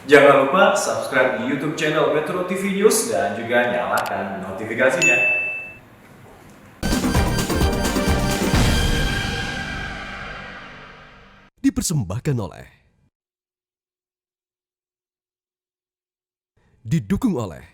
Jangan lupa subscribe di YouTube channel Metro TV News dan juga nyalakan notifikasinya. Dipersembahkan oleh, didukung oleh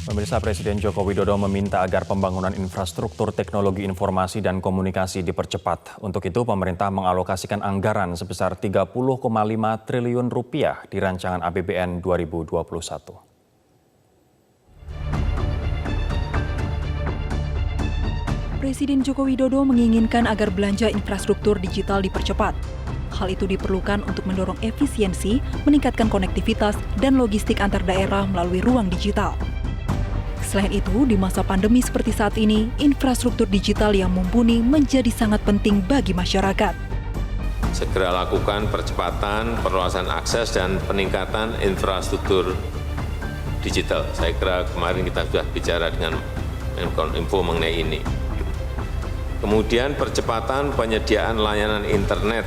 Pemirsa, Presiden Joko Widodo meminta agar pembangunan infrastruktur teknologi informasi dan komunikasi dipercepat. Untuk itu, pemerintah mengalokasikan anggaran sebesar 30,5 triliun rupiah di rancangan APBN 2021. Presiden Joko Widodo menginginkan agar belanja infrastruktur digital dipercepat. Hal itu diperlukan untuk mendorong efisiensi, meningkatkan konektivitas, dan logistik antar daerah melalui ruang digital. Selain itu, di masa pandemi seperti saat ini, infrastruktur digital yang mumpuni menjadi sangat penting bagi masyarakat. Segera lakukan percepatan, perluasan akses, dan peningkatan infrastruktur digital. Saya kira kemarin kita sudah bicara dengan Menkominfo mengenai ini. Kemudian percepatan penyediaan layanan internet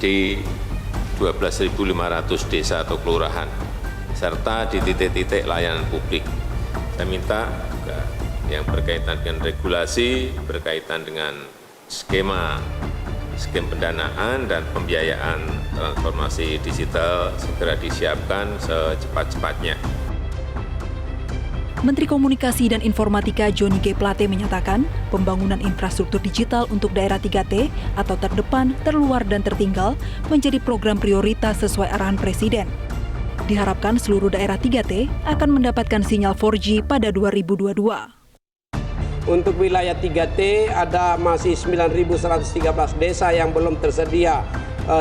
di 12.500 desa atau kelurahan, serta di titik-titik layanan publik. Saya minta juga yang berkaitan dengan regulasi, berkaitan dengan skem pendanaan dan pembiayaan transformasi digital segera disiapkan secepat-cepatnya. Menteri Komunikasi dan Informatika Johnny G. Plate menyatakan pembangunan infrastruktur digital untuk daerah 3T atau terdepan, terluar, dan tertinggal menjadi program prioritas sesuai arahan Presiden. Diharapkan seluruh daerah 3T akan mendapatkan sinyal 4G pada 2022. Untuk wilayah 3T ada masih 9.113 desa yang belum tersedia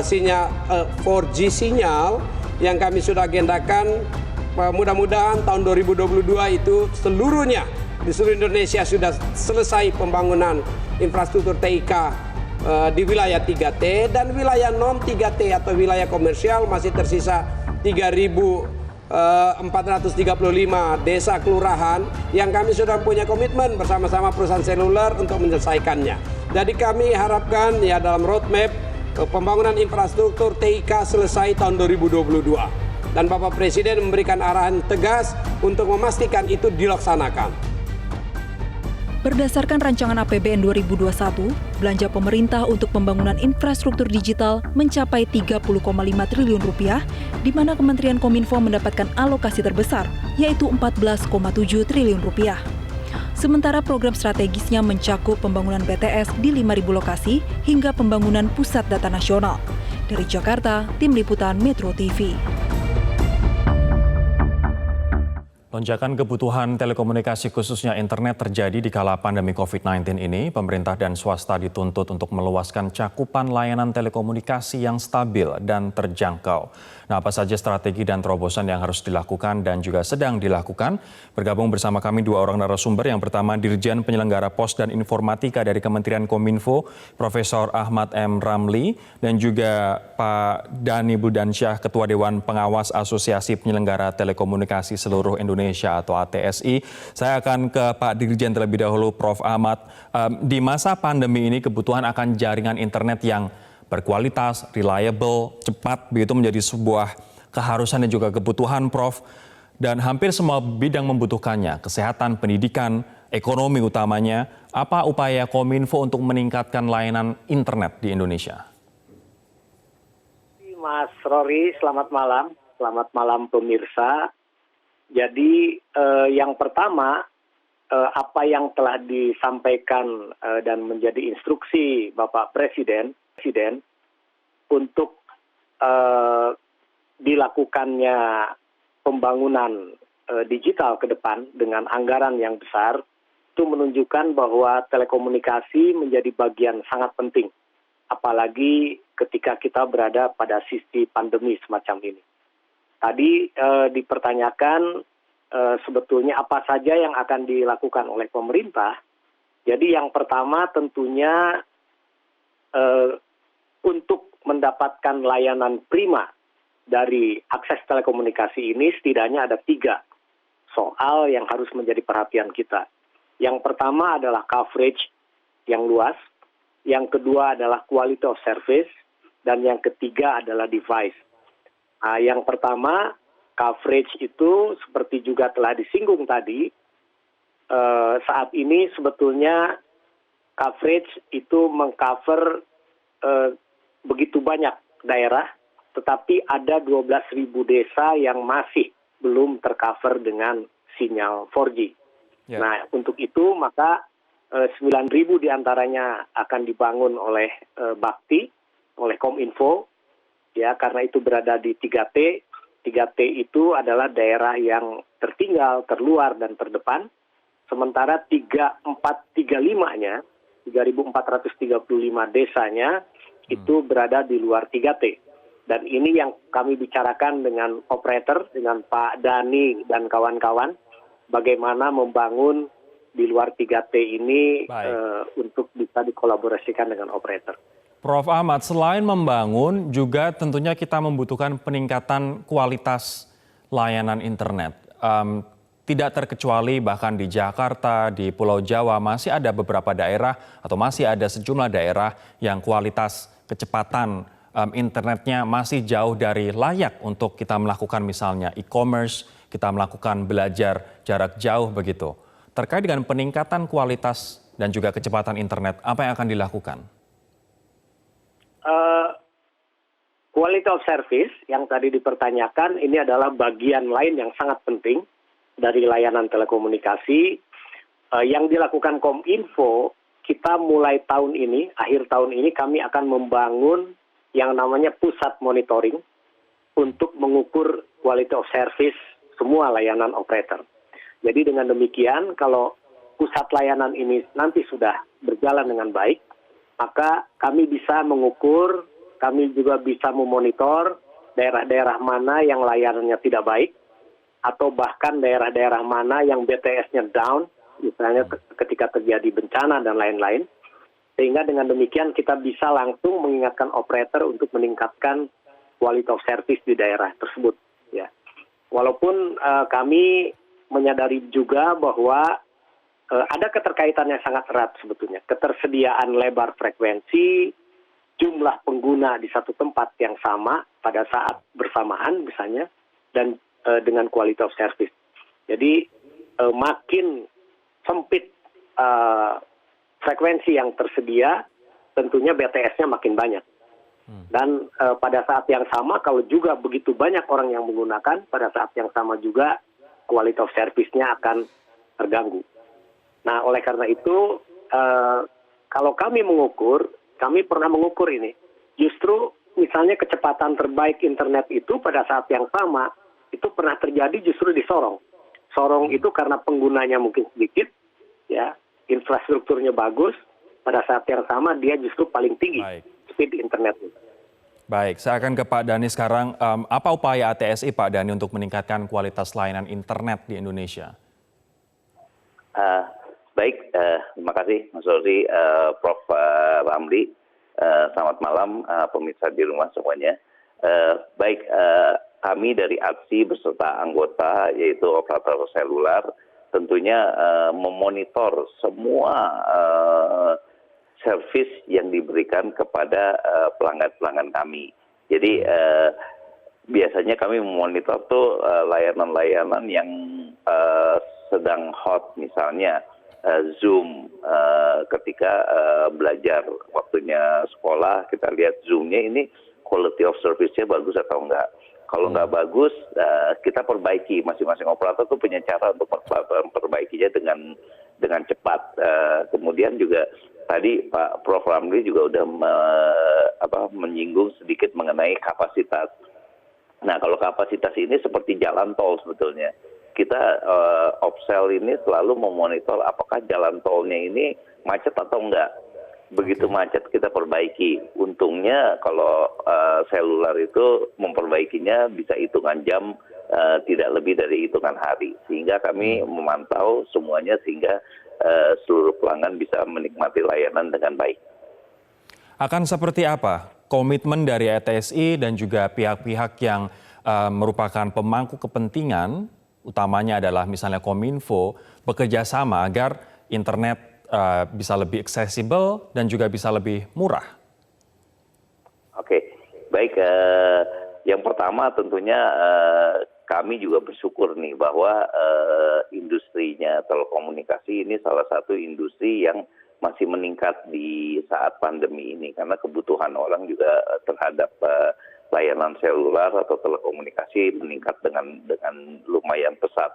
sinyal 4G sinyal yang kami sudah agendakan. Mudah-mudahan tahun 2022 itu seluruhnya di seluruh Indonesia sudah selesai pembangunan infrastruktur TIK di wilayah 3T, dan wilayah non 3T atau wilayah komersial masih tersisa 3.435 desa kelurahan yang kami sudah punya komitmen bersama-sama perusahaan seluler untuk menyelesaikannya. Jadi kami harapkan ya dalam roadmap pembangunan infrastruktur TIK selesai tahun 2022. Dan Bapak Presiden memberikan arahan tegas untuk memastikan itu dilaksanakan. Berdasarkan rancangan APBN 2021, belanja pemerintah untuk pembangunan infrastruktur digital mencapai 30,5 triliun rupiah, di mana Kementerian Kominfo mendapatkan alokasi terbesar, yaitu 14,7 triliun rupiah. Sementara program strategisnya mencakup pembangunan BTS di 5.000 lokasi hingga pembangunan pusat data nasional. Dari Jakarta, Tim Liputan Metro TV. Lonjakan kebutuhan telekomunikasi khususnya internet terjadi di kala pandemi COVID-19 ini. Pemerintah dan swasta dituntut untuk meluaskan cakupan layanan telekomunikasi yang stabil dan terjangkau. Nah, apa saja strategi dan terobosan yang harus dilakukan dan juga sedang dilakukan? Bergabung bersama kami dua orang narasumber. Yang pertama, Dirjen Penyelenggara Pos dan Informatika dari Kementerian Kominfo, Profesor Ahmad M. Ramli, dan juga Pak Dhani Budansyah, Ketua Dewan Pengawas Asosiasi Penyelenggara Telekomunikasi Seluruh Indonesia atau ATSI. Saya akan ke Pak Dirjen terlebih dahulu, Prof. Ahmad. Di masa pandemi ini kebutuhan akan jaringan internet yang berkualitas, reliable, cepat, begitu menjadi sebuah keharusan dan juga kebutuhan, Prof. Dan hampir semua bidang membutuhkannya, kesehatan, pendidikan, ekonomi utamanya. Apa upaya Kominfo untuk meningkatkan layanan internet di Indonesia? Mas Rory, selamat malam. Selamat malam pemirsa. Jadi yang pertama, apa yang telah disampaikan dan menjadi instruksi Bapak Presiden untuk dilakukannya pembangunan digital ke depan dengan anggaran yang besar, itu menunjukkan bahwa telekomunikasi menjadi bagian sangat penting, apalagi ketika kita berada pada sisi pandemi semacam ini. Tadi dipertanyakan sebetulnya apa saja yang akan dilakukan oleh pemerintah. Jadi yang pertama tentunya untuk mendapatkan layanan prima dari akses telekomunikasi ini setidaknya ada 3 soal yang harus menjadi perhatian kita. Yang pertama adalah coverage yang luas, yang kedua adalah quality of service, dan yang ketiga adalah device. Yang pertama, coverage itu seperti juga telah disinggung tadi, saat ini sebetulnya coverage itu mengcover begitu banyak daerah, tetapi ada 12.000 desa yang masih belum tercover dengan sinyal 4G. Ya. Nah, untuk itu maka 9.000 diantaranya akan dibangun oleh Bakti, oleh Kominfo, ya, karena itu berada di 3T. 3T itu adalah daerah yang tertinggal, terluar, dan terdepan. Sementara 3.435-nya, 3.435 desanya, itu berada di luar 3T. Dan ini yang kami bicarakan dengan operator, dengan Pak Dani dan kawan-kawan, bagaimana membangun di luar 3T ini untuk bisa dikolaborasikan dengan operator. Prof. Ahmad, selain membangun, juga tentunya kita membutuhkan peningkatan kualitas layanan internet. Tidak terkecuali bahkan di Jakarta, di Pulau Jawa, masih ada beberapa daerah atau masih ada sejumlah daerah yang kualitas kecepatan internetnya masih jauh dari layak untuk kita melakukan misalnya e-commerce, kita melakukan belajar jarak jauh begitu. Terkait dengan peningkatan kualitas dan juga kecepatan internet, apa yang akan dilakukan? Quality of service yang tadi dipertanyakan ini adalah bagian lain yang sangat penting dari layanan telekomunikasi. Yang dilakukan Kominfo, kita mulai tahun ini, akhir tahun ini kami akan membangun yang namanya pusat monitoring untuk mengukur quality of service semua layanan operator. Jadi dengan demikian, kalau pusat layanan ini nanti sudah berjalan dengan baik, maka kami bisa mengukur, kami juga bisa memonitor daerah-daerah mana yang layanannya tidak baik, atau bahkan daerah-daerah mana yang BTS-nya down, misalnya ketika terjadi bencana dan lain-lain. Sehingga dengan demikian kita bisa langsung mengingatkan operator untuk meningkatkan quality of service di daerah tersebut. Ya. Walaupun kami menyadari juga bahwa ada keterkaitan yang sangat erat sebetulnya. Ketersediaan lebar frekuensi, jumlah pengguna di satu tempat yang sama pada saat bersamaan misalnya, dan dengan quality of service. Jadi makin sempit frekuensi yang tersedia, tentunya BTS-nya makin banyak. Dan pada saat yang sama, kalau juga begitu banyak orang yang menggunakan, pada saat yang sama juga quality of service-nya akan terganggu. Nah, oleh karena itu, kalau kami mengukur, kami pernah mengukur ini. Justru misalnya kecepatan terbaik internet itu pada saat yang sama, itu pernah terjadi justru di Sorong. Sorong itu karena penggunanya mungkin sedikit, ya, infrastrukturnya bagus, pada saat yang sama dia justru paling tinggi speed internet. Baik, saya akan ke Pak Dani sekarang. Apa upaya ATSI Pak Dani untuk meningkatkan kualitas layanan internet di Indonesia? Baik, terima kasih Mas Rozi, Prof. Ramli. Selamat malam pemirsa di rumah semuanya. Baik, kami dari ATSI beserta anggota yaitu operator seluler tentunya memonitor semua servis yang diberikan kepada pelanggan-pelanggan kami. Jadi biasanya kami memonitor tuh layanan-layanan yang sedang hot, misalnya Zoom ketika belajar waktunya sekolah, kita lihat Zoom-nya ini quality of service-nya bagus atau enggak. Kalau nggak bagus, kita perbaiki. Masing-masing operator tuh punya cara untuk memperbaikinya dengan cepat. Kemudian juga tadi Pak Prof. Ramli juga udah menyinggung sedikit mengenai kapasitas. Nah, kalau kapasitas ini seperti jalan tol sebetulnya. Kita Opsel ini selalu memonitor apakah jalan tolnya ini macet atau enggak. Begitu macet kita perbaiki. Untungnya kalau seluler itu memperbaikinya bisa hitungan jam, tidak lebih dari hitungan hari. Sehingga kami memantau semuanya sehingga seluruh pelanggan bisa menikmati layanan dengan baik. Akan seperti apa komitmen dari ATSI dan juga pihak-pihak yang merupakan pemangku kepentingan, utamanya adalah misalnya Kominfo, bekerja sama agar internet bisa lebih accessible dan juga bisa lebih murah? Oke, baik. Yang pertama tentunya kami juga bersyukur nih bahwa industrinya telekomunikasi ini salah satu industri yang masih meningkat di saat pandemi ini karena kebutuhan orang juga terhadap layanan seluler atau telekomunikasi meningkat dengan lumayan pesat.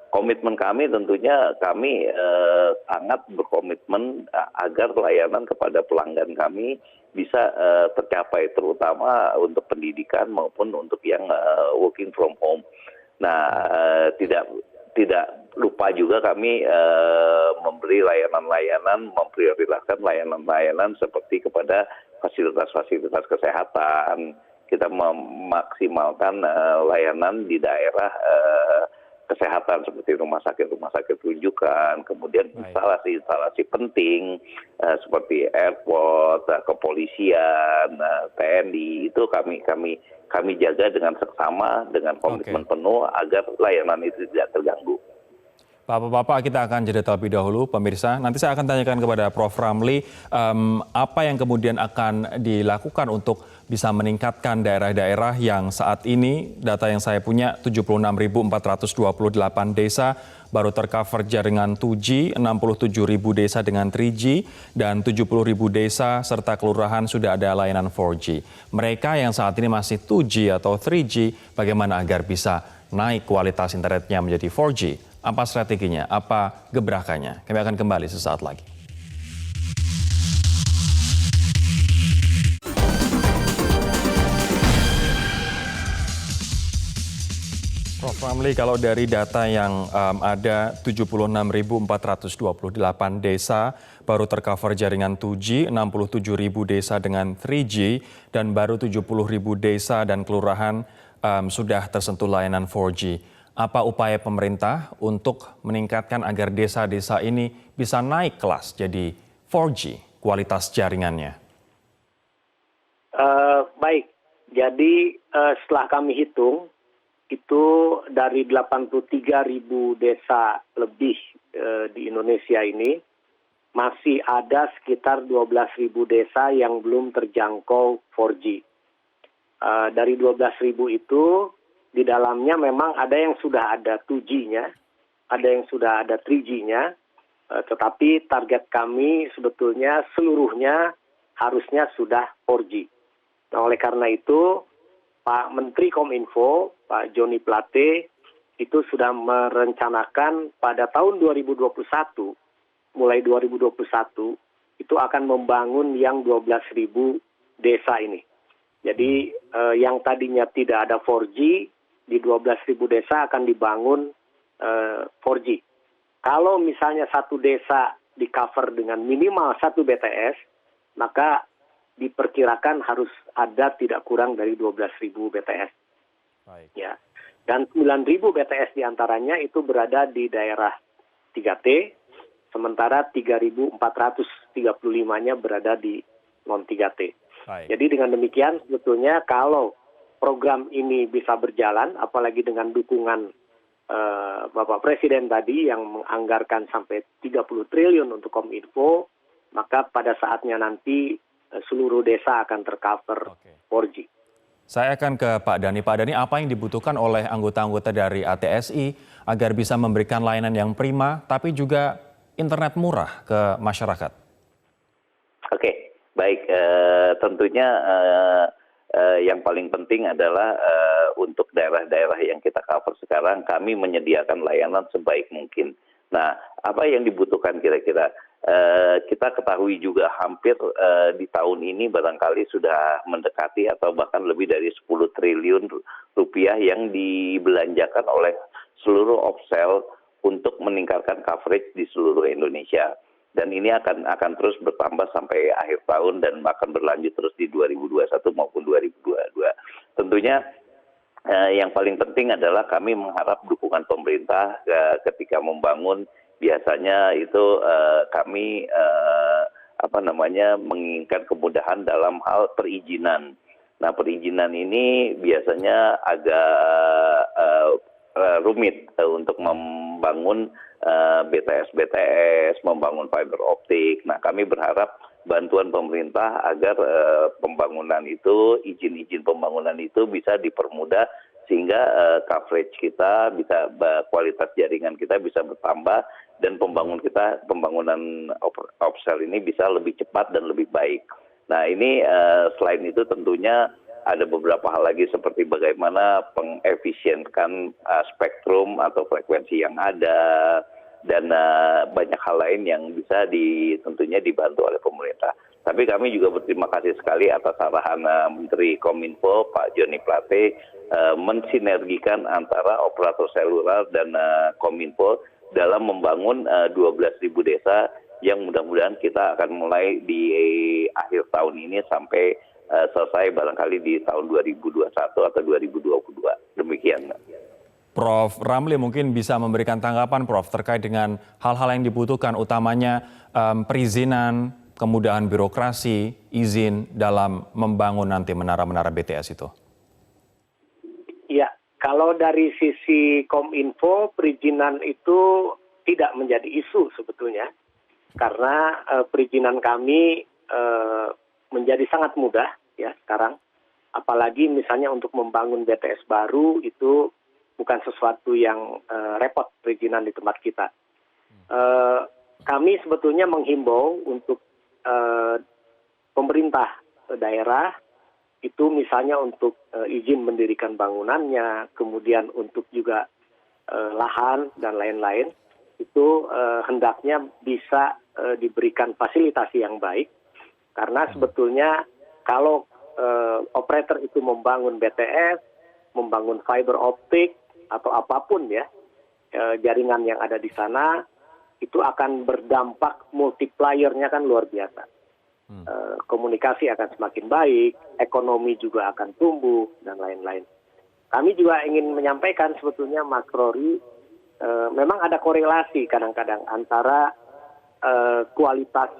Komitmen kami tentunya kami sangat berkomitmen agar layanan kepada pelanggan kami bisa tercapai, terutama untuk pendidikan maupun untuk yang working from home. Nah, tidak lupa juga kami memberi layanan-layanan, memprioritaskan layanan-layanan seperti kepada fasilitas-fasilitas kesehatan. Kita memaksimalkan layanan di daerah kesehatan seperti rumah sakit rujukan, kemudian instalasi-instalasi penting seperti airport, kepolisian, TNI, itu kami jaga dengan seksama, dengan komitmen penuh agar layanan itu tidak terganggu. Bapak-bapak, kita akan jeda terlebih dahulu, pemirsa. Nanti saya akan tanyakan kepada Prof. Ramli, apa yang kemudian akan dilakukan untuk bisa meningkatkan daerah-daerah yang saat ini, data yang saya punya, 76.428 desa baru tercover jaringan 2G, 67.000 desa dengan 3G, dan 70.000 desa serta kelurahan sudah ada layanan 4G. Mereka yang saat ini masih 2G atau 3G, bagaimana agar bisa naik kualitas internetnya menjadi 4G? Apa strateginya? Apa gebrakannya? Kami akan kembali sesaat lagi. Prof. Ramli, kalau dari data yang ada 76.428 desa baru tercover jaringan 2G, 67.000 desa dengan 3G, dan baru 70.000 desa dan kelurahan sudah tersentuh layanan 4G. Apa upaya pemerintah untuk meningkatkan agar desa-desa ini bisa naik kelas jadi 4G kualitas jaringannya? Baik, jadi setelah kami hitung, itu dari 83.000 desa lebih di Indonesia ini, masih ada sekitar 12.000 desa yang belum terjangkau 4G. Dari 12.000 itu, di dalamnya memang ada yang sudah ada 2G-nya, ada yang sudah ada 3G-nya, tetapi target kami sebetulnya seluruhnya harusnya sudah 4G. Nah, oleh karena itu, Pak Menteri Kominfo, Pak Joni Plate, itu sudah merencanakan pada tahun 2021, mulai 2021, itu akan membangun yang 12.000 desa ini. Jadi yang tadinya tidak ada 4G, di 12.000 desa akan dibangun 4G. Kalau misalnya satu desa di-cover dengan minimal 1 BTS, maka diperkirakan harus ada tidak kurang dari 12.000 BTS. Baik. Ya. Dan 9.000 BTS diantaranya itu berada di daerah 3T, sementara 3.435-nya berada di non-3T. Jadi dengan demikian sebetulnya kalau program ini bisa berjalan, apalagi dengan dukungan Bapak Presiden tadi yang menganggarkan sampai 30 triliun untuk Kominfo, maka pada saatnya nanti seluruh desa akan tercover 4G. Saya akan ke Pak Dhani. Pak Dhani, apa yang dibutuhkan oleh anggota-anggota dari ATSI agar bisa memberikan layanan yang prima, tapi juga internet murah ke masyarakat? Oke, baik. Tentunya yang paling penting adalah untuk daerah-daerah yang kita cover sekarang, kami menyediakan layanan sebaik mungkin. Nah, apa yang dibutuhkan kira-kira? Kita ketahui juga hampir di tahun ini barangkali sudah mendekati atau bahkan lebih dari 10 triliun rupiah yang dibelanjakan oleh seluruh Opsel untuk meningkatkan coverage di seluruh Indonesia. Dan ini akan terus bertambah sampai akhir tahun dan akan berlanjut terus di 2021 maupun 2022. Tentunya yang paling penting adalah kami mengharap dukungan pemerintah ketika membangun. Biasanya itu kami menginginkan kemudahan dalam hal perizinan. Nah, perizinan ini biasanya agak rumit untuk membangun BTS, membangun fiber optik. Nah, kami berharap bantuan pemerintah agar pembangunan itu, izin-izin pembangunan itu bisa dipermudah sehingga coverage kita bisa, kualitas jaringan kita bisa bertambah dan pembangunan Opsel ini bisa lebih cepat dan lebih baik. Nah, ini selain itu tentunya ada beberapa hal lagi seperti bagaimana pengefisienkan spektrum atau frekuensi yang ada dan banyak hal lain yang bisa tentunya dibantu oleh pemerintah. Tapi kami juga berterima kasih sekali atas arahan Menteri Kominfo Pak Joni Plate mensinergikan antara operator seluler dan Kominfo dalam membangun 12.000 desa yang mudah-mudahan kita akan mulai di akhir tahun ini sampai selesai barangkali di tahun 2021 atau 2022. Demikian. Prof. Ramli mungkin bisa memberikan tanggapan Prof. terkait dengan hal-hal yang dibutuhkan utamanya perizinan, kemudahan birokrasi, izin dalam membangun nanti menara-menara BTS itu. Ya, kalau dari sisi Kominfo, perizinan itu tidak menjadi isu sebetulnya. Karena perizinan kami menjadi sangat mudah ya sekarang. Apalagi misalnya untuk membangun BTS baru itu bukan sesuatu yang repot perizinan di tempat kita. Kami sebetulnya menghimbau untuk pemerintah daerah itu misalnya untuk izin mendirikan bangunannya, kemudian untuk juga lahan dan lain-lain, itu hendaknya bisa diberikan fasilitasi yang baik. Karena sebetulnya kalau operator itu membangun BTS, membangun fiber optik atau apapun ya, jaringan yang ada di sana, itu akan berdampak multiplier-nya kan luar biasa. Komunikasi akan semakin baik, ekonomi juga akan tumbuh, dan lain-lain. Kami juga ingin menyampaikan sebetulnya Mas Rory, memang ada korelasi kadang-kadang antara kualitas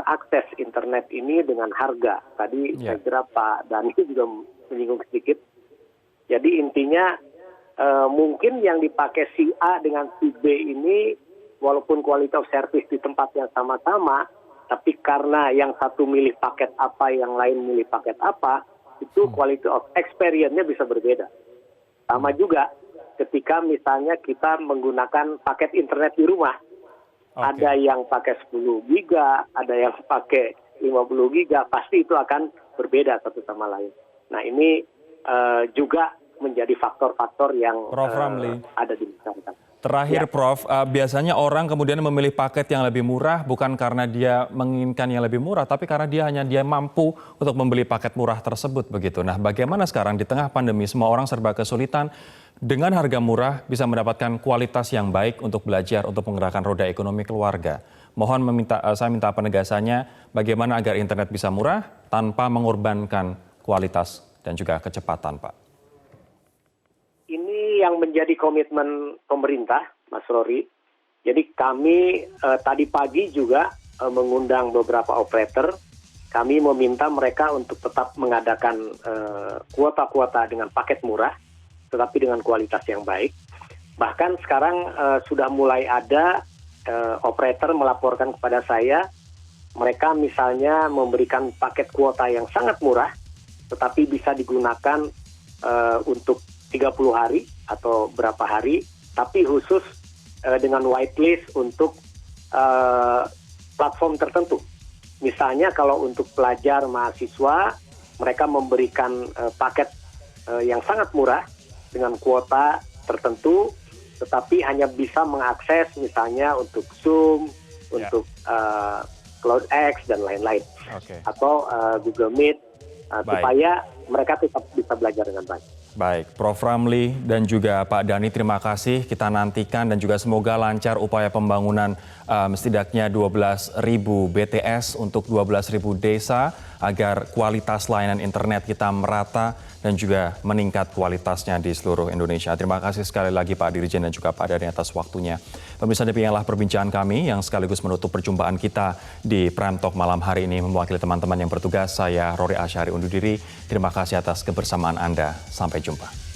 akses internet ini dengan harga. Tadi saya kira Pak Dhani juga menyinggung sedikit. Jadi intinya mungkin yang dipakai si A dengan si B ini walaupun kualitas service di tempat yang sama-sama, tapi karena yang satu milih paket apa, yang lain milih paket apa, itu quality of experience-nya bisa berbeda. Sama juga ketika misalnya kita menggunakan paket internet di rumah. Ada yang pakai 10 giga, ada yang pakai 50 giga, pasti itu akan berbeda satu sama lain. Nah ini juga menjadi faktor-faktor yang ada di masyarakat. Terakhir Prof, biasanya orang kemudian memilih paket yang lebih murah bukan karena dia menginginkan yang lebih murah, tapi karena dia mampu untuk membeli paket murah tersebut begitu. Nah, bagaimana sekarang di tengah pandemi semua orang serba kesulitan, dengan harga murah bisa mendapatkan kualitas yang baik untuk belajar untuk menggerakkan roda ekonomi keluarga. Mohon saya minta penegasannya bagaimana agar internet bisa murah tanpa mengorbankan kualitas dan juga kecepatan, Pak. Ini yang menjadi komitmen pemerintah, Mas Rory. Jadi kami tadi pagi juga mengundang beberapa operator. Kami meminta mereka untuk tetap mengadakan kuota-kuota dengan paket murah, tetapi dengan kualitas yang baik. Bahkan sekarang sudah mulai ada operator melaporkan kepada saya, mereka misalnya memberikan paket kuota yang sangat murah, tetapi bisa digunakan untuk 30 hari atau berapa hari, tapi khusus dengan whitelist untuk platform tertentu. Misalnya kalau untuk pelajar mahasiswa, mereka memberikan paket yang sangat murah dengan kuota tertentu, tetapi hanya bisa mengakses misalnya untuk Zoom, untuk CloudX dan lain-lain, atau Google Meet, supaya mereka tetap bisa belajar dengan baik. Baik, Prof. Ramli dan juga Pak Dhani, terima kasih. Kita nantikan dan juga semoga lancar upaya pembangunan setidaknya 12.000 BTS untuk 12.000 desa agar kualitas layanan internet kita merata dan juga meningkat kualitasnya di seluruh Indonesia. Terima kasih sekali lagi Pak Dirjen dan juga Pak Dhani atas waktunya. Pemirsa, demikianlah perbincangan kami yang sekaligus menutup perjumpaan kita di Prime Talk malam hari ini. Mewakili teman-teman yang bertugas, saya Rory Asyari undur diri. Terima kasih atas kebersamaan Anda. Sampai jumpa.